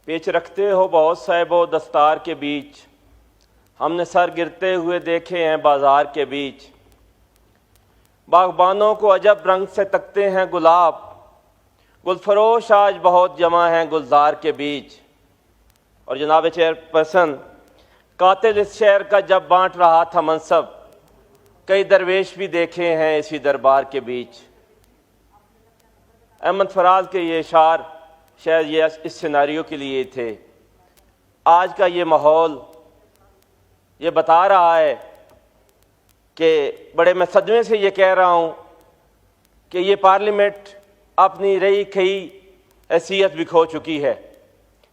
पेच रखते हो बहुत साहिबो दस्तार के बीच, हमने सर गिरते हुए देखे हैं बाजार के बीच। बागबानों को अजब रंग से तकते हैं गुलाब, गुलफरोश आज बहुत जमा हैं गुलजार के बीच। और जनाब चेयरपर्सन, कातिल इस शहर का जब बांट रहा था मनसब, कई दरवेश भी देखे हैं इसी दरबार के बीच। अहमद फराज के ये इशार शायद ये इस सिनारियों के लिए थे। आज का ये माहौल ये बता रहा है कि बड़े मैं सदमे से ये कह रहा हूँ कि ये पार्लियामेंट अपनी रही खई हैसियत भी खो चुकी है।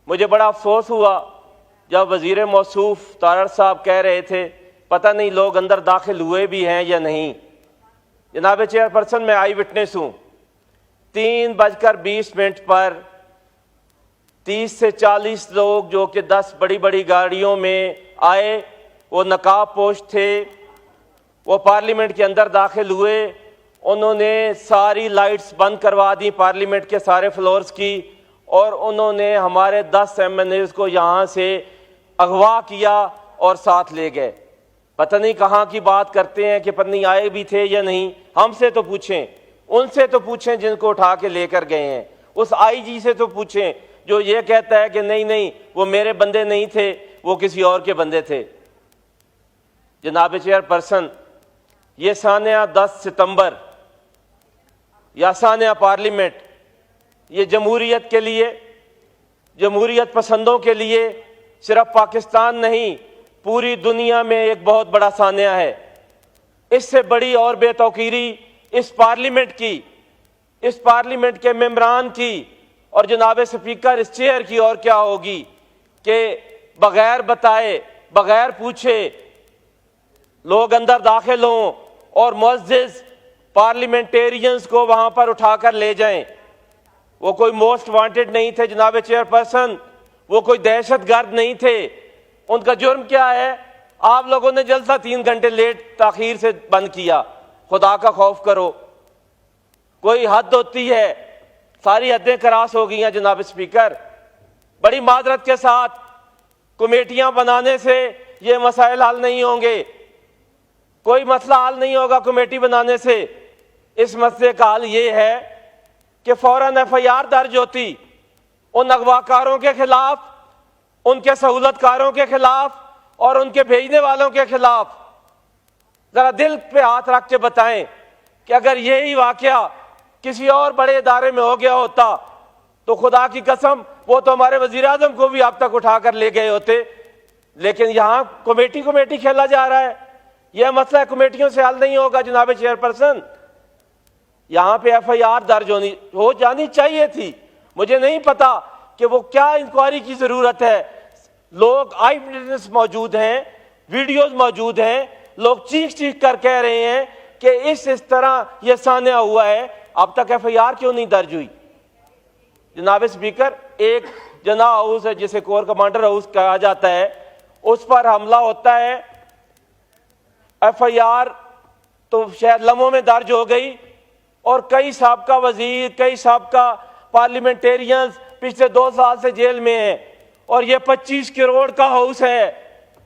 मुझे बड़ा अफसोस हुआ जब वज़ीर मौसूफ तारड़ साहब कह रहे थे पता नहीं लोग अंदर दाखिल हुए भी हैं या नहीं। जनाब चेयरपर्सन, मैं आई विटनेस हूँ। 3:20 पर 30 से 40 लोग जो कि 10 बड़ी बड़ी गाड़ियों में आए, वो नकाब पोश थे, वो पार्लियामेंट के अंदर दाखिल हुए। उन्होंने सारी लाइट्स बंद करवा दी पार्लियामेंट के सारे फ्लोर्स की, और उन्होंने हमारे 10 MNAs को यहाँ से अगवा किया और साथ ले गए। पता नहीं कहाँ की बात करते हैं कि पत्नी आए भी थे या नहीं। हमसे तो पूछें, उनसे तो पूछें जिनको उठा के लेकर गए हैं। उस IG से तो पूछें जो ये कहता है कि नहीं नहीं वो मेरे बंदे नहीं थे, वो किसी और के बंदे थे। जनाब चेयरपर्सन, ये सानिया 10 सितंबर या सानिया पार्लियामेंट, ये जमहूरियत के लिए, जमहूरियत पसंदों के लिए सिर्फ पाकिस्तान नहीं पूरी दुनिया में एक बहुत बड़ा सानिया है। इससे बड़ी और बेतौकीरी इस पार्लियामेंट की, इस पार्लियामेंट के मेंबरान की और जनाब स्पीकर इस चेयर की और क्या होगी कि बगैर बताए, बगैर पूछे लोग अंदर दाखिल हों और मुअज़्ज़िज़ पार्लियामेंटेरियंस को वहां पर उठाकर ले जाएं। वो कोई मोस्ट वांटेड नहीं थे जनाब चेयरपर्सन, वो कोई दहशतगर्द नहीं थे। उनका जुर्म क्या है? आप लोगों ने जलसा 3 घंटे लेट ताखीर से बंद किया। खुदा का खौफ करो, कोई हद होती है। सारी हदें क्रॉस हो गई हैं जनाब स्पीकर। बड़ी मादरत के साथ कमेटियां बनाने से ये मसाइल हल नहीं होंगे, कोई मसला हल नहीं होगा कमेटी बनाने से। इस मसले का हल ये है कि फौरन FIR दर्ज होती उन अगवाकारों के खिलाफ, उनके सहूलतकारों के खिलाफ और उनके भेजने वालों के खिलाफ। जरा दिल पे हाथ रख के बताएं कि अगर यही वाकया किसी और बड़े इदारे में हो गया होता तो खुदा की कसम वो तो हमारे वजीर आजम को भी अब तक उठाकर ले गए होते। लेकिन यहाँ कमेटी खेला जा रहा है। यह मसला कमेटियों से हल नहीं होगा जनाब चेयरपर्सन। यहाँ पे FIR दर्ज हो जानी चाहिए थी। मुझे नहीं पता कि वो क्या इंक्वायरी की जरूरत है। लोग आई विटनेस मौजूद हैं, वीडियोस मौजूद हैं, लोग चीख कर कह रहे हैं कि इस तरह यह सानिया हुआ है। अब तक FIR क्यों नहीं दर्ज हुई? जनाब स्पीकर, एक जना हाउस है जिसे कोर कमांडर हाउस कहा जाता है, उस पर हमला होता है, FIR तो शायद लम्हों में दर्ज हो गई और कई साबका वजीर, कई साबका पार्लियामेंटेरियंस पिछले 2 साल से जेल में है। और ये 25 करोड़ का हाउस है,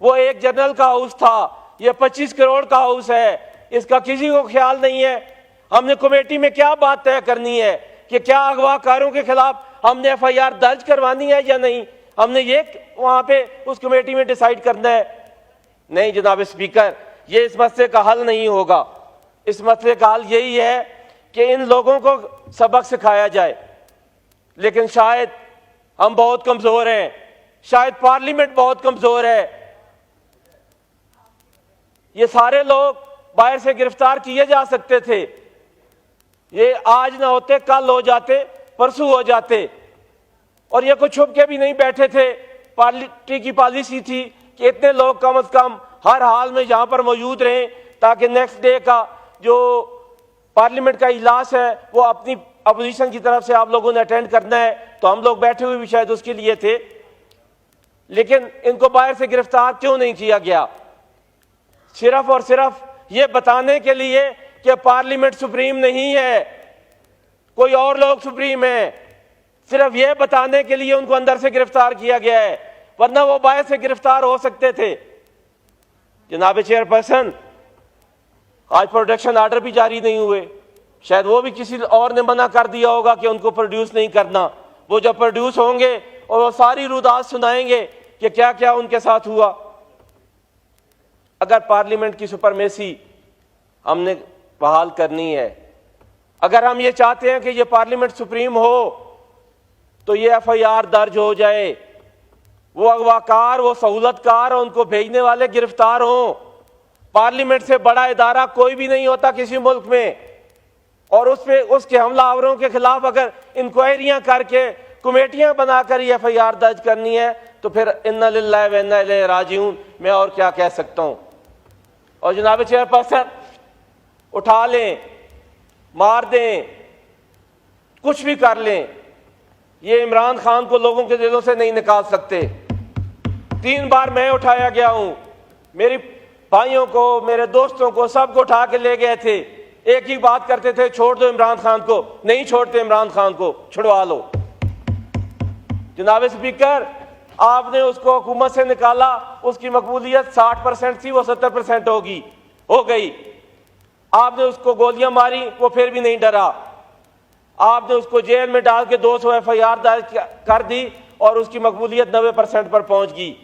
वो एक जनरल का हाउस था, ये 25 करोड़ का हाउस है। इसका किसी को ख्याल नहीं है। हमने कमेटी में क्या बात तय करनी है कि क्या अगवाकारों के खिलाफ हमने FIR दर्ज करवानी है या नहीं? हमने ये वहां पे उस कमेटी में डिसाइड करना है। नहीं जनाब स्पीकर, ये इस मसले का हल नहीं होगा। इस मसले का हल यही है कि इन लोगों को सबक सिखाया जाए। लेकिन शायद हम बहुत कमजोर हैं, शायद पार्लियामेंट बहुत कमजोर है। ये सारे लोग बाहर से गिरफ्तार किए जा सकते थे। ये आज ना होते, कल हो जाते, परसों हो जाते। और ये कोई छुप के भी नहीं बैठे थे। पार्टी की पॉलिसी थी कि इतने लोग कम से कम हर हाल में यहां पर मौजूद रहें ताकि नेक्स्ट डे का जो पार्लियामेंट का इजलास है वो अपनी अपोजिशन की तरफ से आप लोगों ने अटेंड करना है। तो हम लोग बैठे हुए भी शायद उसके लिए थे। लेकिन इनको बाहर से गिरफ्तार क्यों नहीं किया गया? सिर्फ और सिर्फ ये बताने के लिए कि पार्लियामेंट सुप्रीम नहीं है, कोई और लोग सुप्रीम है। सिर्फ ये बताने के लिए उनको अंदर से गिरफ्तार किया गया है, वरना वो बाहर से गिरफ्तार हो सकते थे। जनाब चेयरपर्सन, आज प्रोटेक्शन ऑर्डर भी जारी नहीं हुए, शायद वो भी किसी और ने मना कर दिया होगा कि उनको प्रोड्यूस नहीं करना। वो जब प्रोड्यूस होंगे और वो सारी रुदात सुनाएंगे कि क्या क्या उनके साथ हुआ। अगर पार्लियामेंट की सुपरमेसी हमने बहाल करनी है, अगर हम ये चाहते हैं कि ये पार्लियामेंट सुप्रीम हो, तो ये एफआईआर दर्ज हो जाए, वो अगवाकार, वो सहूलतकार, उनको भेजने वाले गिरफ्तार हों। पार्लियामेंट से बड़ा इदारा कोई भी नहीं होता किसी मुल्क में, और उसके हमलावरों के खिलाफ अगर इंक्वायरियां करके कमेटियां बनाकर ये एफआईआर दर्ज करनी है, तो फिर इन्ना लिल्लाहि व इन्ना इलैहि राजिऊन, मैं और क्या कह सकता हूं। और जनाब चेयरपर्सन, उठा लें, मार दें, कुछ भी कर लें, ये इमरान खान को लोगों के दिलों से नहीं निकाल सकते। 3 बार मैं उठाया गया हूं, मेरी भाइयों को, मेरे दोस्तों को, सबको उठा के ले गए थे। एक ही बात करते थे, छोड़ दो इमरान खान को। नहीं छोड़ते इमरान खान को, छुड़वा लो। जनाब स्पीकर, आपने उसको हुकूमत से निकाला, उसकी मकबूलियत 60% थी, वो 70% हो गई। आपने उसको गोलियां मारी, वो फिर भी नहीं डरा। आपने उसको जेल में डाल के 200 एफआईआर दर्ज कर दी और उसकी मकबूलियत 90% पर पहुंच गई।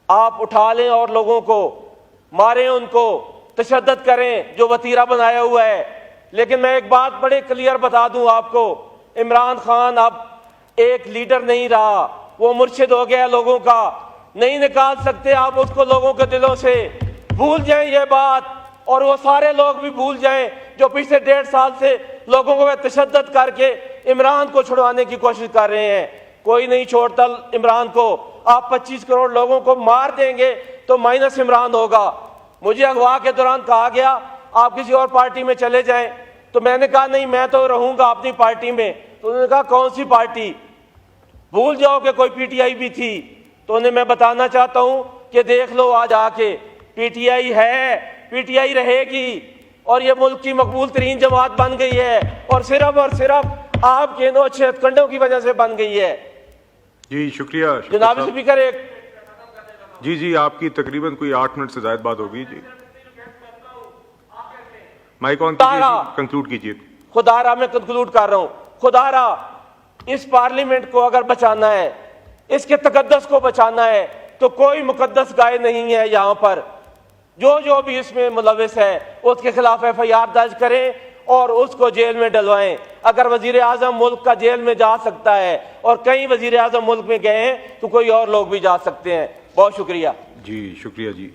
आप उठा लें और लोगों को मारें, उनको तशद्दुद करें जो वतीरा बनाया हुआ है। लेकिन मैं एक बात बड़े क्लियर बता दूं आपको, इमरान खान अब एक लीडर नहीं रहा, वो मुर्शिद हो गया लोगों का। नहीं निकाल सकते आप उसको लोगों के दिलों से। भूल जाएं ये बात, और वो सारे लोग भी भूल जाएं जो पिछले 1.5 साल से लोगों को तशद्दुद करके इमरान को छुड़वाने की कोशिश कर रहे हैं। कोई नहीं छोड़ता इमरान को। आप 25 करोड़ लोगों को मार देंगे तो माइनस इमरान होगा। मुझे अगवा के दौरान कहा गया आप किसी और पार्टी में चले जाएं, तो मैंने कहा नहीं, मैं तो रहूंगा अपनी पार्टी में। तो उन्होंने कहा कौन सी पार्टी? भूल जाओ कि कोई पीटीआई भी थी। तो उन्हें मैं बताना चाहता हूं कि देख लो आज आके, पीटीआई है, पीटीआई रहेगी, और ये मुल्क की मकबूल तरीन जमात बन गई है, और सिर्फ आपके नौछे हथकंडों की वजह से बन गई है। जी शुक्रिया जनाब स्पीकर, एक जी आपकी तकरीबन कोई 8 मिनट से ज्यादा बात होगी। जी माइक ऑन कीजिए, कंक्लूड कीजिए। खुदारा मैं कंक्लूड कर रहा हूं। खुदारा, इस पार्लियामेंट को अगर बचाना है, इसके तकद्दस को बचाना है, तो कोई मुकद्दस गाय नहीं है यहाँ पर। जो भी इसमें मुलविस है उसके खिलाफ एफआईआर दर्ज करें और उसको जेल में डलवाएं। अगर वजीर आजम मुल्क का जेल में जा सकता है, और कई वजीर आजम मुल्क में गए हैं, तो कोई और लोग भी जा सकते हैं। बहुत शुक्रिया। जी शुक्रिया जी।